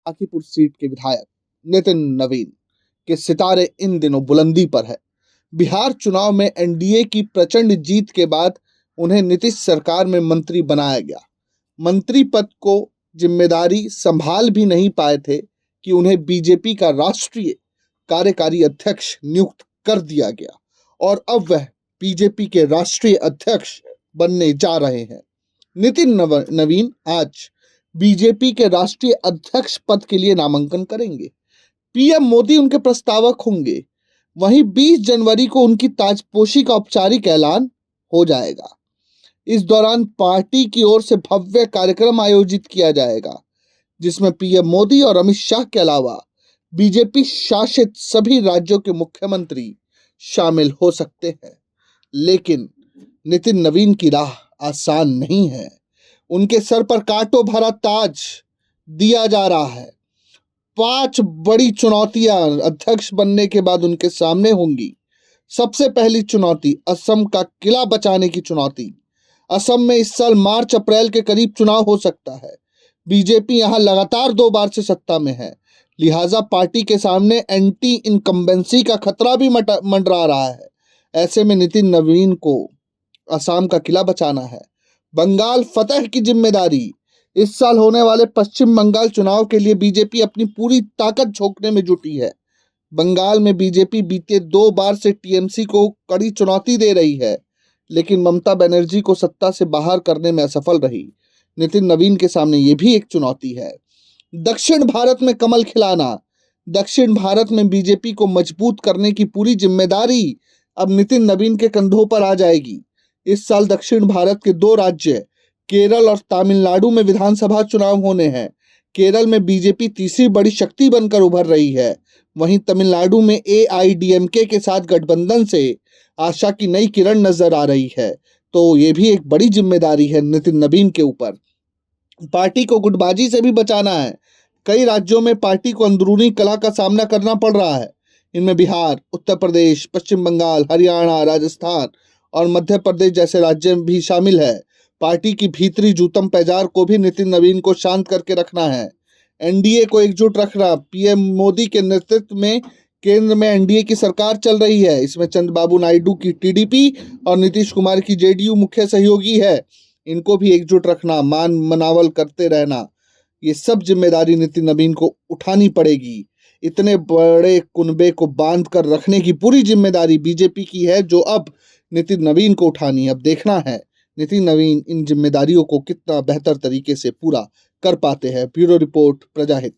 आकीपुर seat के विधायक नितिन नवीन के सितारे इन दिनों बुलंदी पर है। बिहार चुनाव में एनडीए की प्रचंड जीत के बाद उन्हें नीतीश सरकार में मंत्री बनाया गया। मंत्री पद को जिम्मेदारी संभाल भी नहीं पाए थे कि उन्हें बीजेपी का राष्ट्रीय कार्यकारी अध्यक्ष नियुक्त कर दिया गया और अब वह बीजेपी के राष्ट्रीय अध्यक्ष बनने जा रहे हैं। नितिन नवीन आज बीजेपी के राष्ट्रीय अध्यक्ष पद के लिए नामांकन करेंगे। पीएम मोदी उनके प्रस्तावक होंगे। वहीं 20 जनवरी को उनकी ताजपोशी का औपचारिक ऐलान हो जाएगा। इस दौरान पार्टी की ओर से भव्य कार्यक्रम आयोजित किया जाएगा, जिसमें पीएम मोदी और अमित शाह के अलावा बीजेपी शासित सभी राज्यों के मुख्यमंत्री शामिल हो सकते हैं। लेकिन नितिन नवीन की राह आसान नहीं है। उनके सर पर कांटों भरा ताज दिया जा रहा है। 5 बड़ी चुनौतियां अध्यक्ष बनने के बाद उनके सामने होंगी। सबसे पहली चुनौती असम का किला बचाने की चुनौती। असम में इस साल मार्च अप्रैल के करीब चुनाव हो सकता है। बीजेपी यहां लगातार 2 बार से सत्ता में है, लिहाजा पार्टी के सामने एंटी इनकम्बेंसी का खतरा भी मंडरा रहा है। ऐसे में नितिन नवीन को असम का किला बचाना है। बंगाल फतह की जिम्मेदारी। इस साल होने वाले पश्चिम बंगाल चुनाव के लिए बीजेपी अपनी पूरी ताकत झोंकने में जुटी है। बंगाल में बीजेपी बीते 2 बार से टीएमसी को कड़ी चुनौती दे रही है, लेकिन ममता बनर्जी को सत्ता से बाहर करने में असफल रही। नितिन नवीन के सामने ये भी एक चुनौती है। दक्षिण भारत में कमल खिलाना। दक्षिण भारत में बीजेपी को मजबूत करने की पूरी जिम्मेदारी अब नितिन नवीन के कंधों पर आ जाएगी। इस साल दक्षिण भारत के 2 राज्य केरल और तमिलनाडु में विधानसभा चुनाव होने हैं। केरल में बीजेपी तीसरी बड़ी शक्ति बनकर उभर रही है। वहीं तमिलनाडु में एआईडीएमके के साथ गठबंधन से आशा की नई किरण नजर आ रही है। तो ये भी एक बड़ी जिम्मेदारी है नितिन नवीन के ऊपर। पार्टी को गुटबाजी से भी बचाना है। कई राज्यों में पार्टी को अंदरूनी कलह का सामना करना पड़ रहा है। इनमें बिहार, उत्तर प्रदेश, पश्चिम बंगाल, हरियाणा, राजस्थान और मध्य प्रदेश जैसे राज्य भी शामिल है। पार्टी की भीतरी जूतम पैजार को भी नितिन नवीन को शांत करके रखना है। एनडीए को एकजुट रखना। पीएम मोदी के नेतृत्व में केंद्र में एनडीए की सरकार चल रही है। इसमें चंद्रबाबू नायडू की टीडीपी और नीतीश कुमार की जेडीयू मुख्य सहयोगी है। इनको भी एकजुट रखना, मान मनावल करते रहना, ये सब जिम्मेदारी नितिन नवीन को उठानी पड़ेगी। इतने बड़े कुनबे को बांध कर रखने की पूरी जिम्मेदारी बीजेपी की है, जो अब नितिन नवीन को उठानी है। अब देखना है नितिन नवीन इन जिम्मेदारियों को कितना बेहतर तरीके से पूरा कर पाते हैं। Bureau report, प्रजाहित।